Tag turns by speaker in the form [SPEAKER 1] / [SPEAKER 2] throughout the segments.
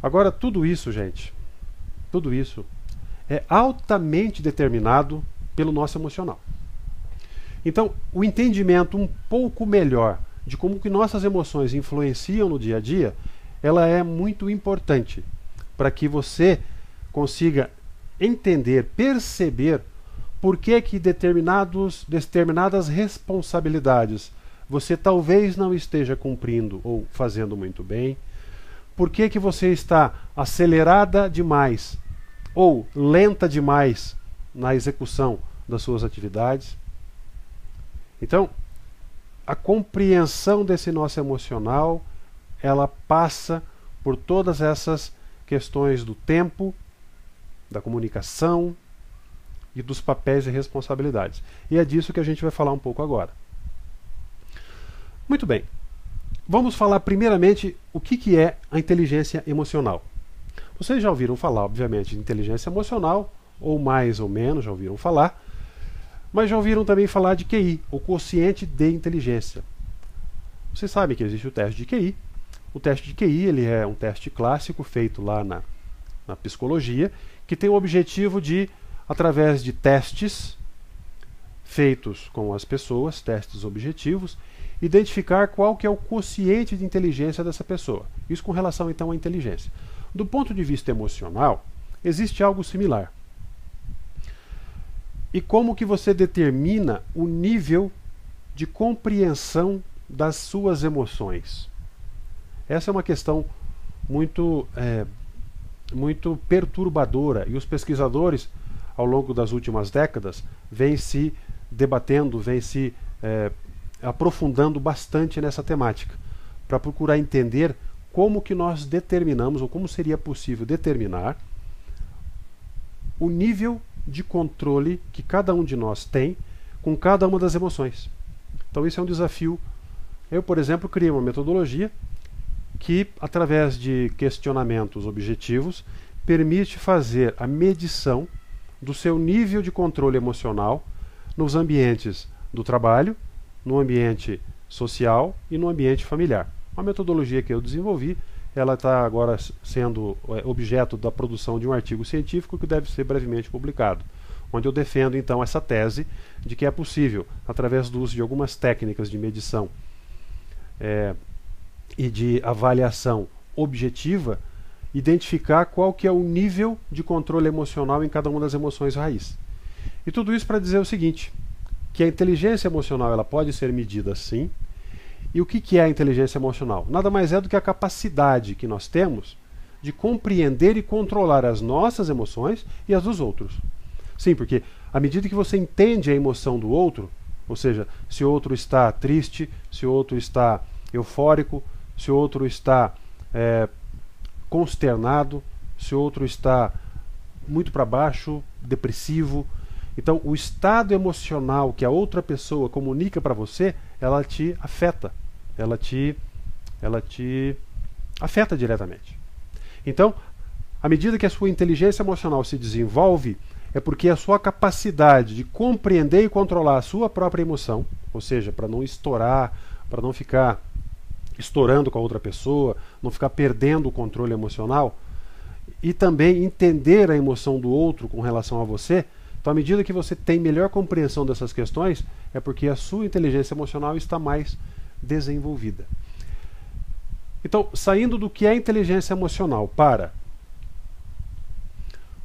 [SPEAKER 1] Agora, tudo isso, gente, tudo isso é altamente determinado pelo nosso emocional. Então, o entendimento um pouco melhor de como que nossas emoções influenciam no dia a dia, ela é muito importante para que você consiga entender, perceber por que determinadas responsabilidades você talvez não esteja cumprindo ou fazendo muito bem, por que você está acelerada demais ou lenta demais na execução das suas atividades. Então, a compreensão desse nosso emocional, ela passa por todas essas questões do tempo, da comunicação e dos papéis e responsabilidades. E é disso que a gente vai falar um pouco agora. Muito bem. Vamos falar primeiramente o que é a inteligência emocional. Vocês já ouviram falar, obviamente, de inteligência emocional, ou mais ou menos já ouviram falar, mas já ouviram também falar de QI, o quociente de inteligência. Vocês sabem que existe o teste de QI. O teste de QI ele é um teste clássico feito lá na psicologia, que tem o objetivo de, através de testes feitos com as pessoas, testes objetivos, identificar qual que é o quociente de inteligência dessa pessoa. Isso com relação então à inteligência. Do ponto de vista emocional, existe algo similar. E como que você determina o nível de compreensão das suas emoções? Essa é uma questão muito perturbadora, e os pesquisadores, ao longo das últimas décadas, vêm se debatendo, vêm se aprofundando bastante nessa temática, para procurar entender como que nós determinamos, ou como seria possível determinar, o nível de controle que cada um de nós tem com cada uma das emoções. Então isso é um desafio. Eu, por exemplo, criei uma metodologia que, através de questionamentos objetivos, permite fazer a medição do seu nível de controle emocional nos ambientes do trabalho, no ambiente social e no ambiente familiar. Uma metodologia que eu desenvolvi, ela está agora sendo objeto da produção de um artigo científico que deve ser brevemente publicado, onde eu defendo então essa tese de que é possível, através do uso de algumas técnicas de medição e de avaliação objetiva, identificar qual que é o nível de controle emocional em cada uma das emoções raiz. E tudo isso para dizer o seguinte, que a inteligência emocional ela pode ser medida sim. E o que é a inteligência emocional? Nada mais é do que a capacidade que nós temos de compreender e controlar as nossas emoções e as dos outros. Sim, porque à medida que você entende a emoção do outro, ou seja, se o outro está triste, se o outro está eufórico, se o outro está consternado, se o outro está muito para baixo, depressivo. Então, o estado emocional que a outra pessoa comunica para você, ela te afeta. Ela te afeta diretamente. Então, à medida que a sua inteligência emocional se desenvolve, é porque a sua capacidade de compreender e controlar a sua própria emoção, ou seja, para não estourar, para não ficar estourando com a outra pessoa, não ficar perdendo o controle emocional, e também entender a emoção do outro com relação a você. Então, à medida que você tem melhor compreensão dessas questões, é porque a sua inteligência emocional está mais desenvolvida. Então, saindo do que é inteligência emocional para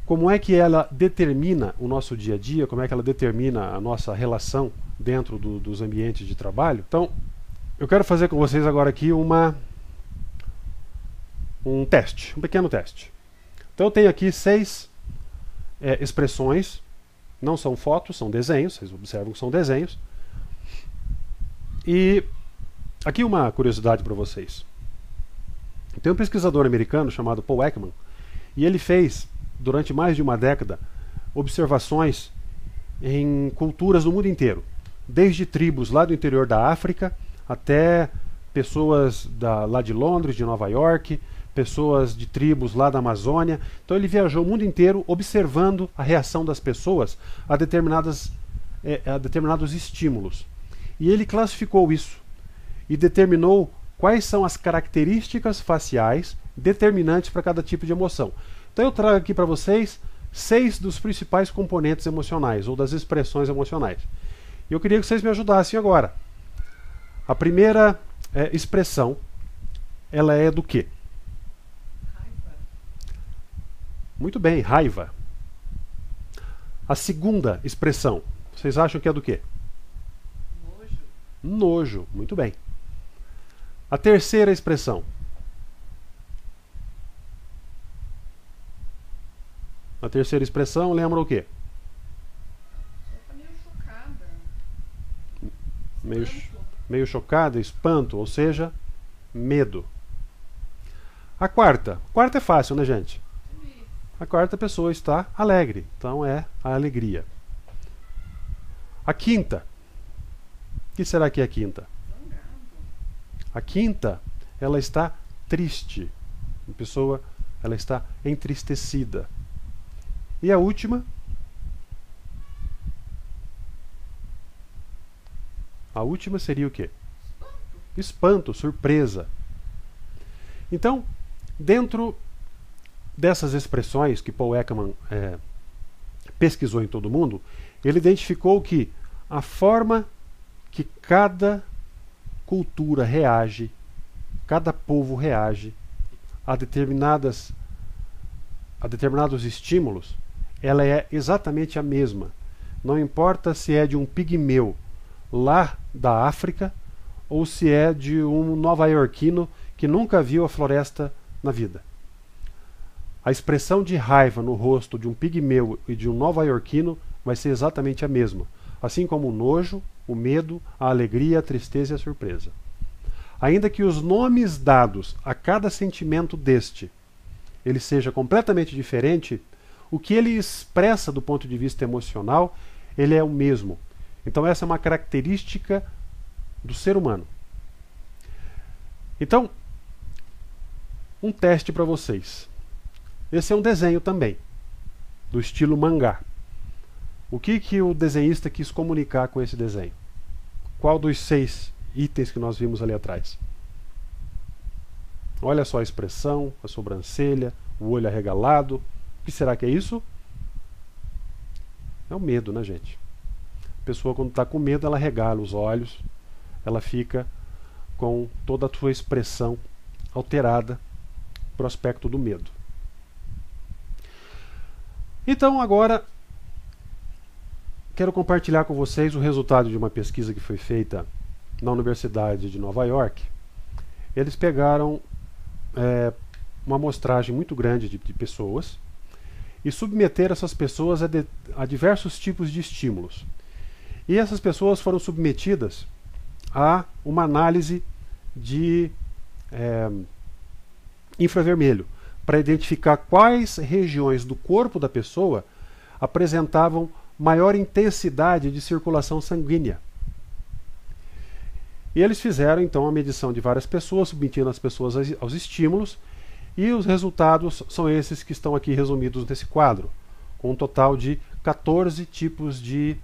[SPEAKER 1] como é que ela determina o nosso dia a dia, como é que ela determina a nossa relação dentro dos ambientes de trabalho. Então, eu quero fazer com vocês agora aqui um teste, um pequeno teste. Então, eu tenho aqui 6 expressões. Não são fotos, são desenhos. Vocês observam que são desenhos. E aqui uma curiosidade para vocês. Tem um pesquisador americano chamado Paul Ekman, e ele fez, durante mais de uma década, observações em culturas do mundo inteiro. Desde tribos lá do interior da África, até pessoas lá de Londres, de Nova York, pessoas de tribos lá da Amazônia. Então ele viajou o mundo inteiro observando a reação das pessoas a determinados estímulos. E ele classificou isso e determinou quais são as características faciais determinantes para cada tipo de emoção. Então eu trago aqui para vocês 6 dos principais componentes emocionais, ou das expressões emocionais. E eu queria que vocês me ajudassem agora. A primeira expressão, ela é do quê?
[SPEAKER 2] Raiva.
[SPEAKER 1] Muito bem, raiva. A segunda expressão, vocês acham que é do quê?
[SPEAKER 2] Nojo.
[SPEAKER 1] Nojo, muito bem. A terceira expressão. A terceira expressão lembra o quê?
[SPEAKER 2] Só tá meio chocada.
[SPEAKER 1] Meio,
[SPEAKER 2] Espanto.
[SPEAKER 1] meio chocada, espanto, ou seja, medo. A quarta. Quarta é fácil, né, gente?
[SPEAKER 2] Feliz.
[SPEAKER 1] A quarta pessoa está alegre, então é a alegria. A quinta. O que será que é a quinta?
[SPEAKER 2] Zangado.
[SPEAKER 1] A quinta, ela está triste. A pessoa, ela está entristecida. E a última? A última seria o quê? Espanto, surpresa. Então, dentro dessas expressões que Paul Ekman pesquisou em todo mundo, ele identificou que a forma que cada cultura reage, cada povo reage a determinados estímulos, ela é exatamente a mesma. Não importa se é de um pigmeu lá da África ou se é de um nova-iorquino que nunca viu a floresta na vida. A expressão de raiva no rosto de um pigmeu e de um nova-iorquino vai ser exatamente a mesma, assim como o nojo, o medo, a alegria, a tristeza e a surpresa. Ainda que os nomes dados a cada sentimento deste ele seja completamente diferente, o que ele expressa do ponto de vista emocional, ele é o mesmo. Então essa é uma característica do ser humano. Então, um teste para vocês. Esse é um desenho também, do estilo mangá. O que o desenhista quis comunicar com esse desenho? Qual dos 6 itens que nós vimos ali atrás? Olha só a expressão, a sobrancelha, o olho arregalado. O que será que é isso? É o medo, né, gente? A pessoa, quando está com medo, ela regala os olhos, ela fica com toda a sua expressão alterada para o aspecto do medo. Então, agora, quero compartilhar com vocês o resultado de uma pesquisa que foi feita na Universidade de Nova York. Eles pegaram uma amostragem muito grande de pessoas e submeteram essas pessoas a diversos tipos de estímulos. E essas pessoas foram submetidas a uma análise de infravermelho para identificar quais regiões do corpo da pessoa apresentavam maior intensidade de circulação sanguínea. E eles fizeram então a medição de várias pessoas, submetindo as pessoas aos estímulos, e os resultados são esses que estão aqui resumidos nesse quadro, com um total de 14 tipos de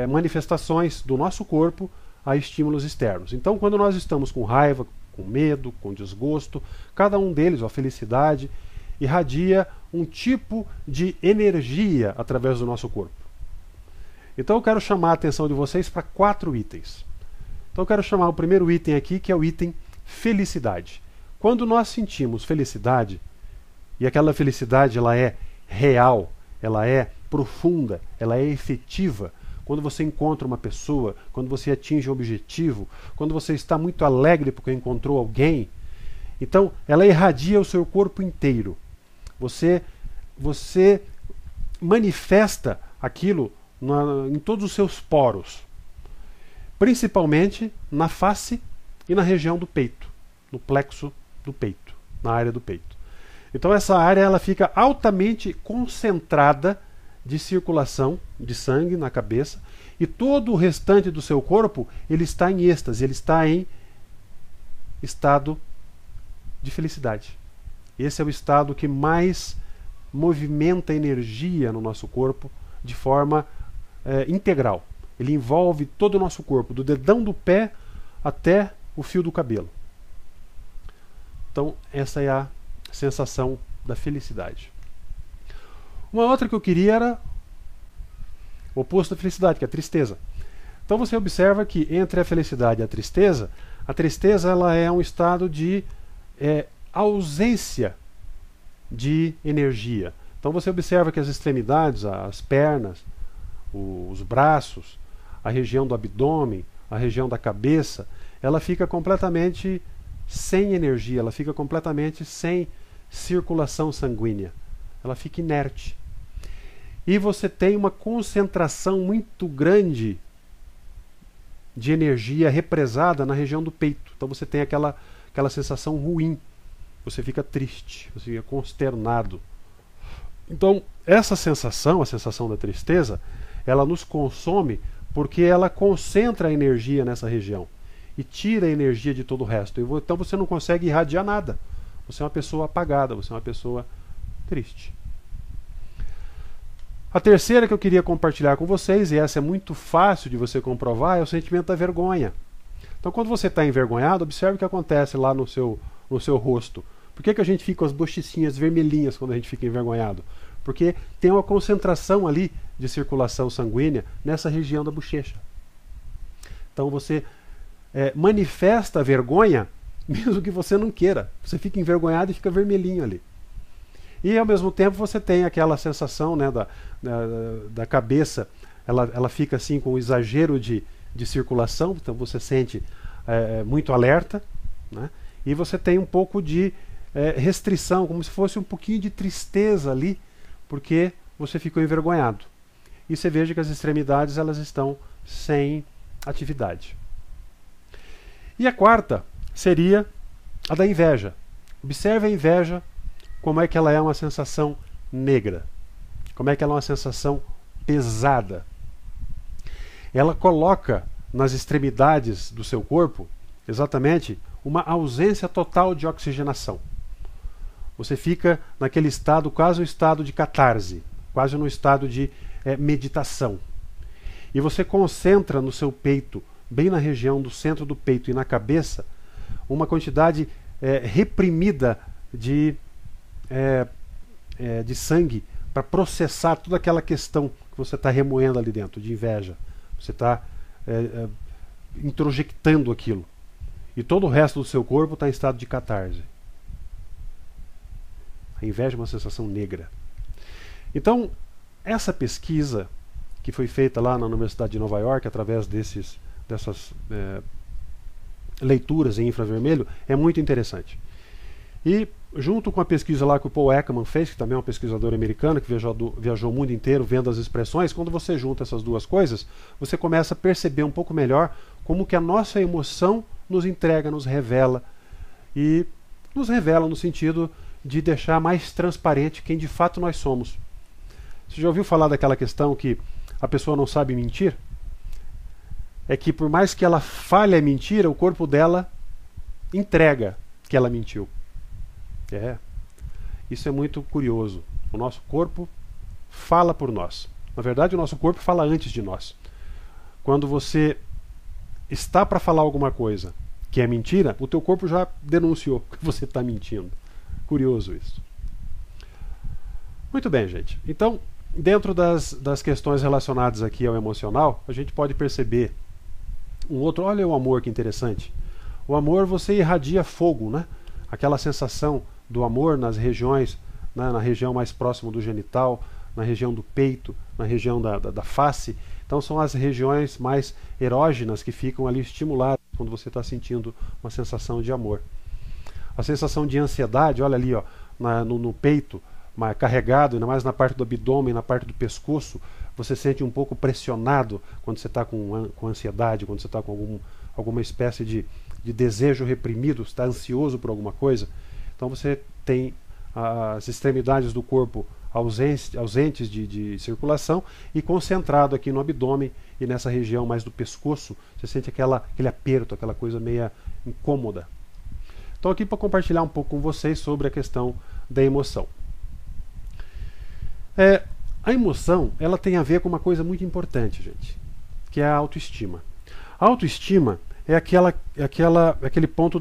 [SPEAKER 1] manifestações do nosso corpo a estímulos externos. Então, quando nós estamos com raiva, com medo, com desgosto, cada um deles, a felicidade, irradia um tipo de energia através do nosso corpo. Então eu quero chamar a atenção de vocês para 4 itens. Então eu quero chamar o primeiro item aqui, que é o item felicidade. Quando nós sentimos felicidade, e aquela felicidade ela é real, ela é profunda, ela é efetiva, quando você encontra uma pessoa, quando você atinge um objetivo, quando você está muito alegre porque encontrou alguém, então ela irradia o seu corpo inteiro. Você manifesta aquilo em todos os seus poros, principalmente na face e na região do peito, no plexo do peito, na área do peito. Então essa área ela fica altamente concentrada de circulação de sangue na cabeça, e todo o restante do seu corpo ele está em êxtase, ele está em estado de felicidade. Esse é o estado que mais movimenta energia no nosso corpo de forma integral. Ele envolve todo o nosso corpo, do dedão do pé até o fio do cabelo. Então, essa é a sensação da felicidade. Uma outra que eu queria era o oposto da felicidade, que é a tristeza. Então você observa que entre a felicidade e a tristeza ela é um estado de ausência de energia. Então você observa que as extremidades, as pernas, os braços, a região do abdômen, a região da cabeça, ela fica completamente sem energia, ela fica completamente sem circulação sanguínea. Ela fica inerte. E você tem uma concentração muito grande de energia represada na região do peito. Então você tem aquela sensação ruim. Você fica triste, você fica consternado. Então, essa sensação, a sensação da tristeza, ela nos consome porque ela concentra a energia nessa região e tira a energia de todo o resto. Então você não consegue irradiar nada. Você é uma pessoa apagada, você é uma pessoa triste. A terceira que eu queria compartilhar com vocês, e essa é muito fácil de você comprovar, é o sentimento da vergonha. Então, quando você está envergonhado, observe o que acontece lá no seu rosto. Por que a gente fica com as bochechinhas vermelhinhas quando a gente fica envergonhado? Porque tem uma concentração ali de circulação sanguínea nessa região da bochecha. Então você manifesta a vergonha mesmo que você não queira. Você fica envergonhado e fica vermelhinho ali. E ao mesmo tempo você tem aquela sensação, né, da cabeça, ela fica assim com um exagero de circulação, então você sente muito alerta, né, e você tem um pouco de restrição, como se fosse um pouquinho de tristeza ali, porque você ficou envergonhado. E você veja que as extremidades elas estão sem atividade. E a quarta seria a da inveja. Observe a inveja, como é que ela é uma sensação negra, como é que ela é uma sensação pesada. Ela coloca nas extremidades do seu corpo exatamente uma ausência total de oxigenação. Você fica naquele estado, quase um estado de catarse, quase no estado de meditação. E você concentra no seu peito, bem na região do centro do peito e na cabeça, uma quantidade reprimida de sangue para processar toda aquela questão que você está remoendo ali dentro, de inveja. Você está introjectando aquilo. E todo o resto do seu corpo está em estado de catarse. A inveja é uma sensação negra. Então, essa pesquisa que foi feita lá na Universidade de Nova York, através dessas leituras em infravermelho, é muito interessante. E junto com a pesquisa lá que o Paul Ekman fez, que também é um pesquisador americano, que viajou o mundo inteiro vendo as expressões, quando você junta essas duas coisas, você começa a perceber um pouco melhor como que a nossa emoção nos entrega, nos revela, e nos revela no sentido de deixar mais transparente quem de fato nós somos. Você já ouviu falar daquela questão que a pessoa não sabe mentir? É que por mais que ela fale a mentira, o corpo dela entrega que ela mentiu. Isso é muito curioso. O nosso corpo fala por nós. Na verdade, o nosso corpo fala antes de nós. Quando você está para falar alguma coisa que é mentira, o teu corpo já denunciou que você está mentindo. Curioso isso. Muito bem, gente. Então, dentro das questões relacionadas aqui ao emocional, a gente pode perceber um outro. Olha o amor, que interessante. O amor, você irradia fogo, né? Aquela sensação do amor nas regiões, né, na região mais próxima do genital, na região do peito, na região da face. Então são as regiões mais erógenas que ficam ali estimuladas quando você está sentindo uma sensação de amor. A sensação de ansiedade, olha ali, ó, no peito, carregado, ainda mais na parte do abdômen, na parte do pescoço, você sente um pouco pressionado quando você está com ansiedade, quando você está com alguma espécie de desejo reprimido, está ansioso por alguma coisa. Então você tem as extremidades do corpo ausentes de circulação e concentrado aqui no abdômen e nessa região mais do pescoço, você sente aquele aperto, aquela coisa meio incômoda. Estou aqui para compartilhar um pouco com vocês sobre a questão da emoção. A emoção, ela tem a ver com uma coisa muito importante, gente, que é a autoestima. A autoestima é aquele ponto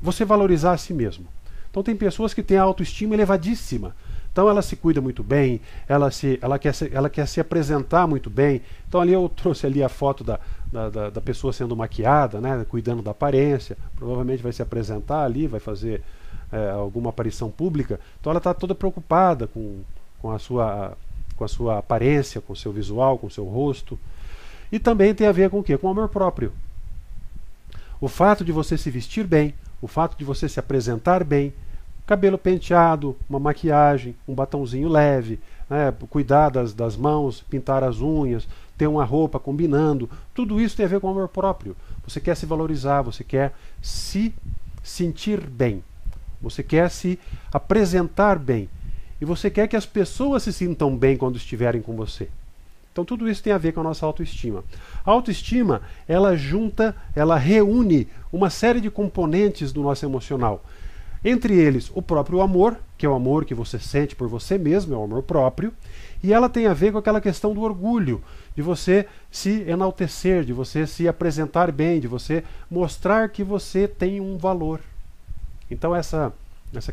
[SPEAKER 1] você valorizar a si mesmo. Então tem pessoas que têm a autoestima elevadíssima. Então ela se cuida muito bem, ela quer se apresentar muito bem. Então ali eu trouxe ali a foto da pessoa sendo maquiada, né, cuidando da aparência. Provavelmente vai se apresentar ali, vai fazer alguma aparição pública. Então ela está toda preocupada com a sua aparência, com o seu visual, com o seu rosto. E também tem a ver com o quê? Com o amor próprio. O fato de você se vestir bem, o fato de você se apresentar bem, cabelo penteado, uma maquiagem, um batonzinho leve, né, cuidar das mãos, pintar as unhas, ter uma roupa combinando, tudo isso tem a ver com o amor próprio. Você quer se valorizar, você quer se sentir bem, você quer se apresentar bem, e você quer que as pessoas se sintam bem quando estiverem com você. Então tudo isso tem a ver com a nossa autoestima. A autoestima, ela reúne uma série de componentes do nosso emocional. Entre eles, o próprio amor, que é o amor que você sente por você mesmo, é o amor próprio, e ela tem a ver com aquela questão do orgulho, de você se enaltecer, de você se apresentar bem, de você mostrar que você tem um valor. Então essa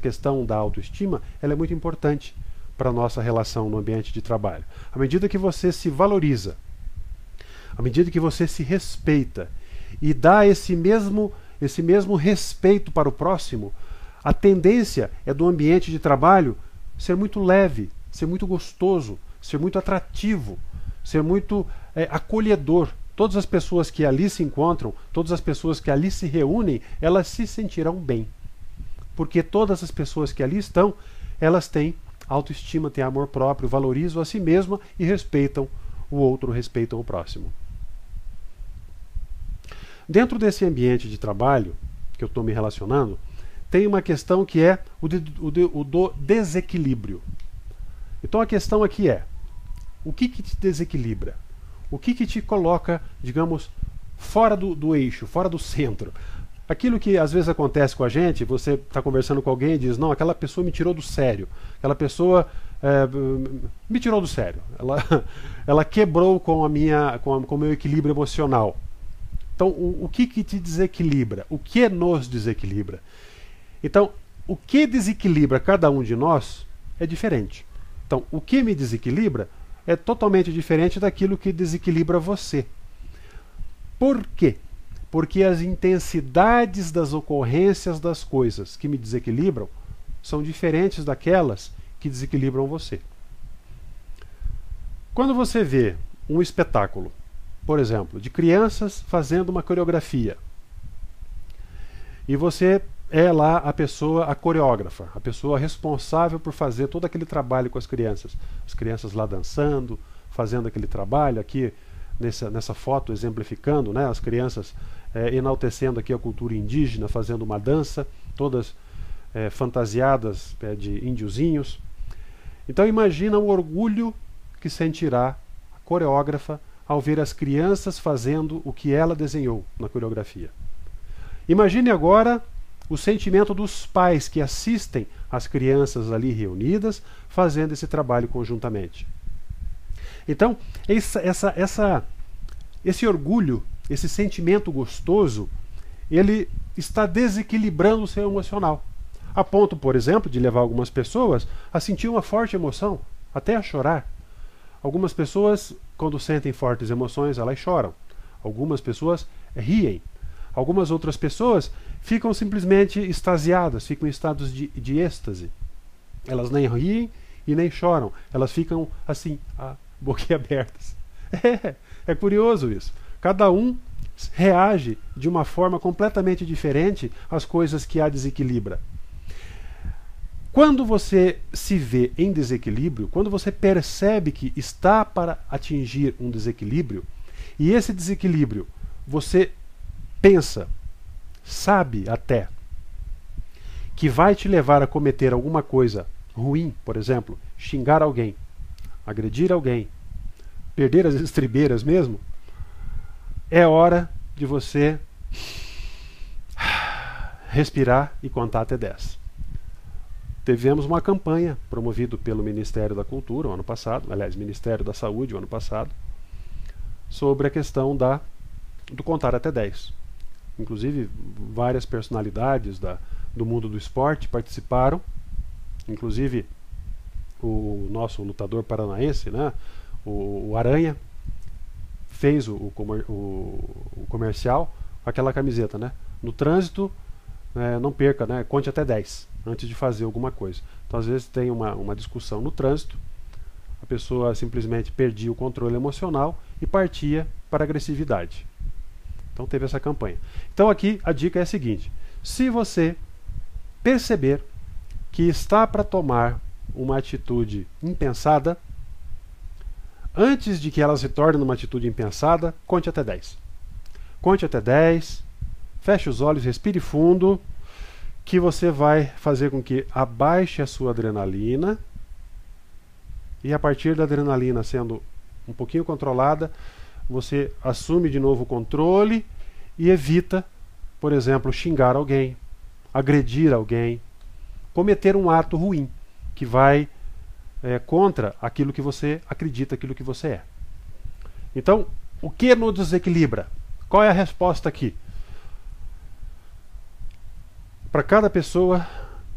[SPEAKER 1] questão da autoestima, ela é muito importante para a nossa relação no ambiente de trabalho. À medida que você se valoriza, à medida que você se respeita e dá esse mesmo respeito para o próximo, a tendência é do ambiente de trabalho ser muito leve, ser muito gostoso, ser muito atrativo, ser muito acolhedor. Todas as pessoas que ali se encontram, todas as pessoas que ali se reúnem, elas se sentirão bem. Porque todas as pessoas que ali estão, elas têm autoestima, têm amor próprio, valorizam a si mesma e respeitam o outro, respeitam o próximo. Dentro desse ambiente de trabalho que eu estou me relacionando, tem uma questão que é o do desequilíbrio. Então a questão aqui é, o que te desequilibra? O que te coloca, digamos, fora do eixo, fora do centro? Aquilo que às vezes acontece com a gente, você está conversando com alguém e diz, não, aquela pessoa me tirou do sério, aquela pessoa me tirou do sério, ela quebrou com o meu equilíbrio emocional. Então, o que te desequilibra? O que nos desequilibra? Então, o que desequilibra cada um de nós é diferente. Então, o que me desequilibra é totalmente diferente daquilo que desequilibra você. Por quê? Porque as intensidades das ocorrências das coisas que me desequilibram são diferentes daquelas que desequilibram você. Quando você vê um espetáculo, por exemplo, de crianças fazendo uma coreografia, e você é lá a pessoa, a coreógrafa, a pessoa responsável por fazer todo aquele trabalho com as crianças lá dançando, fazendo aquele trabalho aqui, nessa foto exemplificando, né, as crianças enaltecendo aqui a cultura indígena, fazendo uma dança, todas fantasiadas de índiozinhos. Então imagina o orgulho que sentirá a coreógrafa ao ver as crianças fazendo o que ela desenhou na coreografia. Imagine agora o sentimento dos pais que assistem as crianças ali reunidas fazendo esse trabalho conjuntamente. Então, esse orgulho, esse sentimento gostoso, ele está desequilibrando o seu emocional. A ponto, por exemplo, de levar algumas pessoas a sentir uma forte emoção, até a chorar. Algumas pessoas, quando sentem fortes emoções, elas choram. Algumas pessoas riem. Algumas outras pessoas ficam simplesmente extasiadas, ficam em estados de êxtase. Elas nem riem e nem choram. Elas ficam assim, boquiabertas. É curioso isso. Cada um reage de uma forma completamente diferente às coisas que a desequilibra. Quando você se vê em desequilíbrio, quando você percebe que está para atingir um desequilíbrio, e esse desequilíbrio você pensa, sabe até, que vai te levar a cometer alguma coisa ruim, por exemplo, xingar alguém, agredir alguém, perder as estribeiras mesmo, é hora de você respirar e contar até 10. Tivemos uma campanha promovida pelo Ministério da Cultura o ano passado, aliás, Ministério da Saúde o ano passado, sobre a questão do contar até 10. inclusive várias personalidades do mundo do esporte participaram, inclusive o nosso lutador paranaense, né, o Aranha, fez o comercial com aquela camiseta, né? No trânsito, não perca, né? Conte até 10 antes de fazer alguma coisa. Então, às vezes, tem uma discussão no trânsito, a pessoa simplesmente perdia o controle emocional e partia para a agressividade. Então, teve essa campanha. Então, aqui a dica é a seguinte: se você perceber que está para tomar uma atitude impensada, antes de que ela se torne uma atitude impensada, conte até 10. Conte até 10, feche os olhos, respire fundo, que você vai fazer com que abaixe a sua adrenalina, e a partir da adrenalina sendo um pouquinho controlada, você assume de novo o controle e evita, por exemplo, xingar alguém, agredir alguém, cometer um ato ruim, que vai contra aquilo que você acredita, aquilo que você é. Então, o que nos desequilibra? Qual é a resposta aqui? Para cada pessoa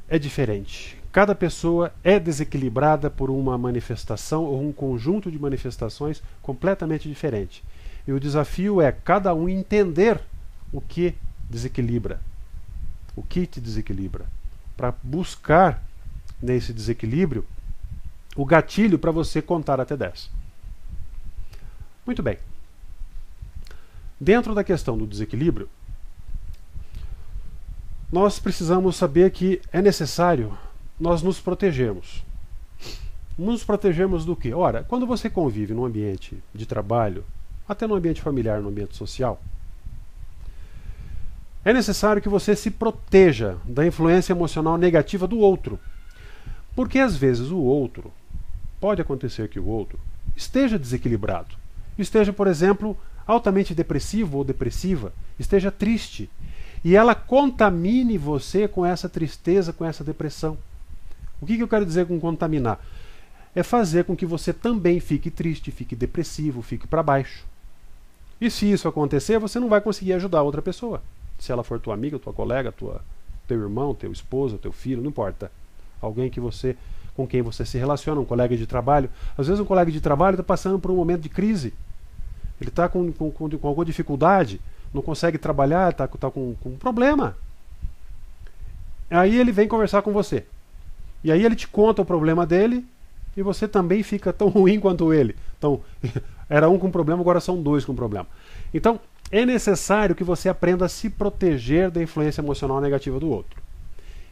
[SPEAKER 1] é diferente. Cada pessoa é desequilibrada por uma manifestação ou um conjunto de manifestações completamente diferente. E o desafio é cada um entender o que desequilibra, o que te desequilibra, para buscar nesse desequilíbrio o gatilho para você contar até 10. Muito bem. Dentro da questão do desequilíbrio, nós precisamos saber que é necessário nós nos protegermos. Nos protegermos do quê? Ora, quando você convive num ambiente de trabalho, até no ambiente familiar, no ambiente social, é necessário que você se proteja da influência emocional negativa do outro. Porque às vezes o outro, pode acontecer que o outro esteja desequilibrado, esteja, por exemplo, altamente depressivo ou depressiva, esteja triste, e ela contamine você com essa tristeza, com essa depressão. O que eu quero dizer com contaminar? É fazer com que você também fique triste, fique depressivo, fique para baixo. E se isso acontecer, você não vai conseguir ajudar outra pessoa. Se ela for tua amiga, tua colega, teu irmão, teu esposo, teu filho, não importa. Alguém com quem você se relaciona, um colega de trabalho. Às vezes um colega de trabalho está passando por um momento de crise. Ele está com alguma dificuldade, não consegue trabalhar, está com um problema. Aí ele vem conversar com você. E aí ele te conta o problema dele e você também fica tão ruim quanto ele. Então, era um com problema, agora são dois com problema. Então, é necessário que você aprenda a se proteger da influência emocional negativa do outro.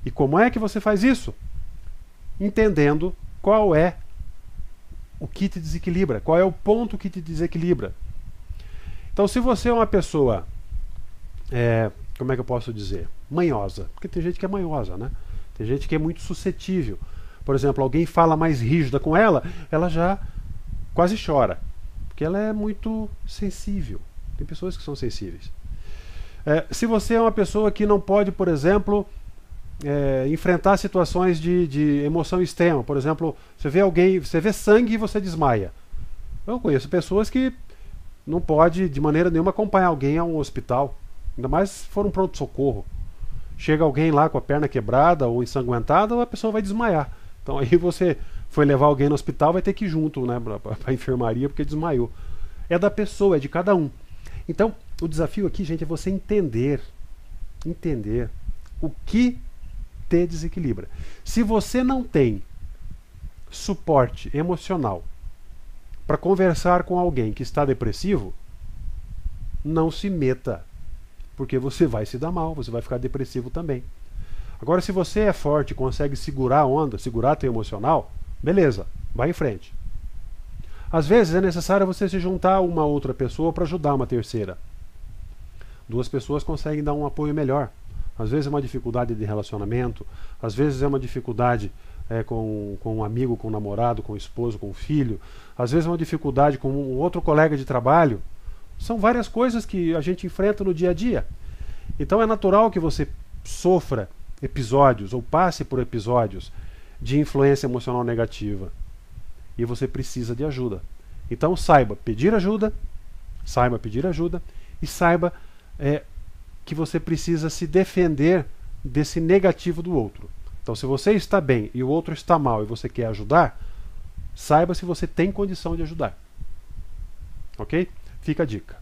[SPEAKER 1] E como é que você faz isso? Entendendo qual é o que te desequilibra, qual é o ponto que te desequilibra. Então, se você é uma pessoa, como é que eu posso dizer? Manhosa. Porque tem gente que é manhosa, né? Tem gente que é muito suscetível. Por exemplo, alguém fala mais rígida com ela, ela já quase chora. Porque ela é muito sensível. Tem pessoas que são sensíveis. Se você é uma pessoa que não pode, por exemplo, enfrentar situações de emoção extrema. Por exemplo, você vê sangue e você desmaia. Eu conheço pessoas que não pode de maneira nenhuma acompanhar alguém a um hospital. Ainda mais se for um pronto-socorro. Chega alguém lá com a perna quebrada ou ensanguentada, a pessoa vai desmaiar. Então aí você foi levar alguém no hospital, vai ter que ir junto, né, para a enfermaria porque desmaiou. É da pessoa, é de cada um. Então, o desafio aqui, gente, é você entender o que te desequilibra. Se você não tem suporte emocional para conversar com alguém que está depressivo, não se meta, porque você vai se dar mal, você vai ficar depressivo também. Agora, se você é forte, consegue segurar a onda, segurar teu emocional, beleza, vai em frente. Às vezes é necessário você se juntar a uma outra pessoa para ajudar uma terceira. Duas pessoas conseguem dar um apoio melhor. Às vezes é uma dificuldade de relacionamento, às vezes é uma dificuldade com um amigo, com um namorado, com um esposo, com um filho, às vezes é uma dificuldade com um outro colega de trabalho. São várias coisas que a gente enfrenta no dia a dia. Então é natural que você sofra episódios ou passe por episódios de influência emocional negativa. E você precisa de ajuda. Então saiba pedir ajuda e saiba que você precisa se defender desse negativo do outro. Então, se você está bem e o outro está mal e você quer ajudar, saiba se você tem condição de ajudar. Ok? Fica a dica.